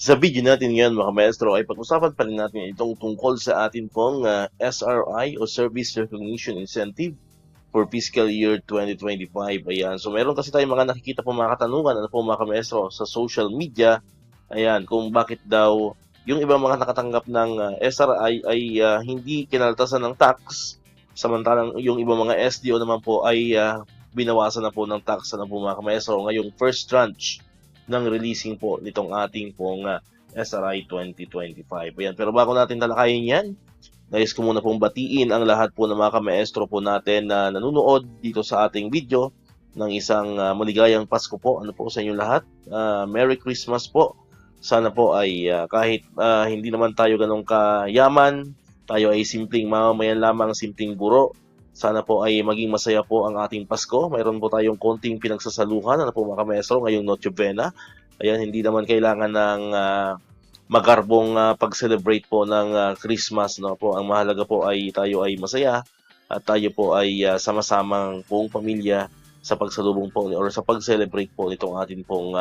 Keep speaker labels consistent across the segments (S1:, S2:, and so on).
S1: Sa video natin ngayon mga maestro ay pag-usapan pa rin natin itong tungkol sa atin pong SRI o Service Recognition Incentive for fiscal year 2025. Ayan. So meron kasi tayong mga nakikita po mga katanungan ano po mga maestro sa social media. Ayan, kung bakit daw yung ibang mga nakatanggap ng SRI ay hindi kinaltasan ng tax, samantalang yung ibang mga SDO naman po ay binawasan na po ng tax na po mga maestro ngayong first tranche ng releasing po nitong ating pong SRI 2025. Ayan. Pero bago natin talakayin yan, nais ko muna pong batiin ang lahat po ng mga kamaestro po natin na nanonood dito sa ating video ng isang maligayang Pasko po. Ano po sa inyo lahat? Merry Christmas po. Sana po ay kahit hindi naman tayo ganong kayaman, tayo ay simpleng mamamayan lamang, simpleng guro. Sana po ay maging masaya po ang ating Pasko. Mayroon po tayong konting pinagsasaluhan, ano po mga kamaestro, ngayong Noche Buena. Ayan, hindi naman kailangan ng magarbong pag-celebrate po ng Christmas. No? Po, ang mahalaga po ay tayo ay masaya at tayo po ay sama-samang buong pamilya sa pagsalubong po or sa pag-celebrate po nitong ating pong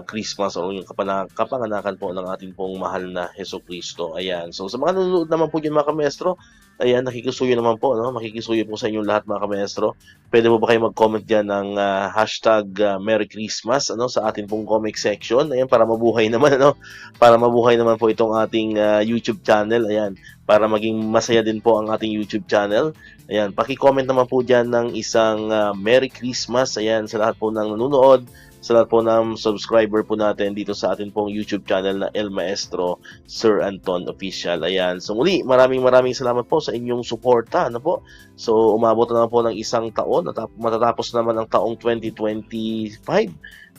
S1: Christmas o yung kapanganakan po ng ating pong mahal na Heso Kristo. Ayan. So sa mga nanonood naman po dyan mga kamaestro, ayan, nakikisuyo naman po, no? Makikisuyo po sa inyong lahat mga kamaestro. Pwede po ba kayo mag-comment dyan ng hashtag Merry Christmas ano, sa ating pong comment section. Ayan, para mabuhay naman, ano? Para mabuhay naman po itong ating YouTube channel. Ayan, para maging masaya din po ang ating YouTube channel. Ayan, paki-comment naman po dyan ng isang Merry Christmas. Ayan, sa lahat po ng nanonood, sa lahat po ng subscriber po natin dito sa atin pong YouTube channel na El Maestro Sir Anton Official. Ayan. So muli, maraming salamat po sa inyong suporta. Ano po? So umabot na po ng isang taon at matatapos naman ang taong 2025.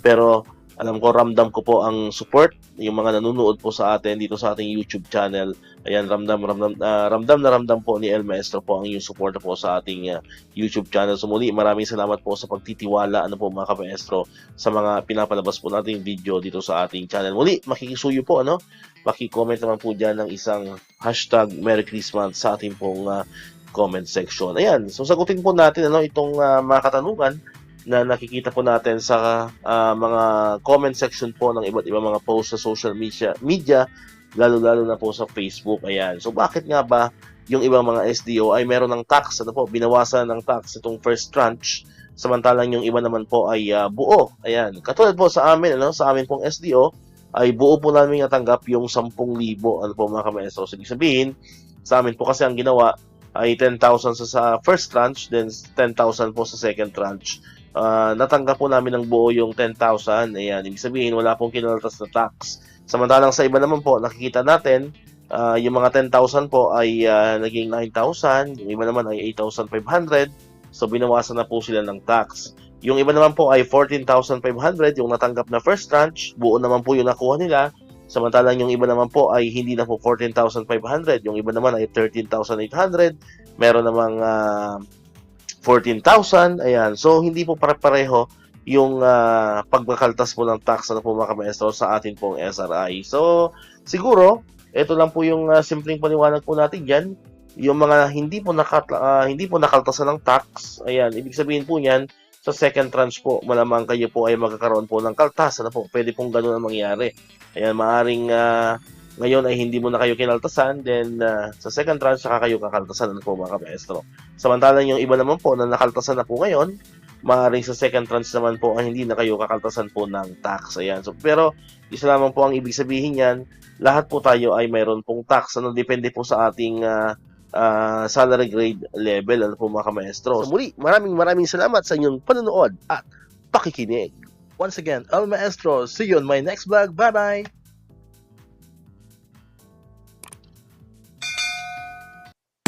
S1: Pero alam ko, ramdam ko po ang support, yung mga nanonood po sa atin dito sa ating YouTube channel. Ayan, ramdam na ramdam po ni El Maestro po ang yung support po sa ating YouTube channel. So muli, maraming salamat po sa pagtitiwala ano po mga ka-maestro sa mga pinapalabas po nating video dito sa ating channel. Muli, makikisuyo po ano. Paki-comment naman po diyan ng isang hashtag Merry Christmas sa ating pong comment section. Ayan, so sagutin po natin ano itong mga katanungan na nakikita po natin sa mga comment section po ng iba't ibang mga post sa social media lalo-lalo na po sa Facebook. Ayan. So bakit nga ba yung ibang mga SDO ay meron ng tax, ano po, binawasan ng tax itong first tranche, samantalang yung iba naman po ay buo. Ayan. Katulad po sa amin, ano, sa amin pong SDO ay buo po namin natanggap yung 10,000, ano po mga kamaestro. So, ibig sabihin, sa amin po kasi ang ginawa ay 10,000 sa first tranche, then 10,000 po sa second tranche. Natanggap po namin ng buo yung 10,000. Ayan, ibig sabihin wala pong kinaltas na tax. Samantalang sa iba naman po, nakikita natin yung mga 10,000 po ay naging 9,000, yung iba naman ay 8,500. So binawasan na po sila ng tax. Yung iba naman po ay 14,500 yung natanggap na first tranche, buo naman po yung nakuha nila. Samantalang yung iba naman po ay hindi na po 14,500, yung iba naman ay 13,800. Meron namang 14,000, ayan. So, hindi po pare-pareho yung pagbakaltas po ng tax na po mga kamaestro sa atin pong SRI. So, siguro, ito lang po yung simpleng paliwanag po natin dyan. Yung mga hindi po nakaltasan ng tax, ayan, ibig sabihin po niyan, sa second tranche po, malamang kayo po ay magkakaroon po ng kaltas. Ano po? Pwede pong ganun ang mangyari. Ayan, maaring ngayon ay hindi mo na kayo kinaltasan, then sa second tranche saka kayo kakaltasan, ano po mga kamaestro. Samantalang yung iba naman po na nakaltasan na po ngayon, maaaring sa second tranche naman po ay hindi na kayo kakaltasan po ng tax. Ayan. So, pero isa lamang po ang ibig sabihin yan, lahat po tayo ay mayroon pong tax. Ano, depende po sa ating salary grade level, ano po mga kamaestro. So muli, maraming salamat sa inyong panonood at pakikinig. Once again, El Maestro, see you on my next vlog. Bye-bye!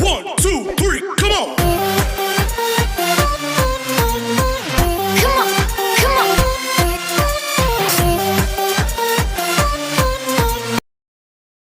S2: One, two, three, come on!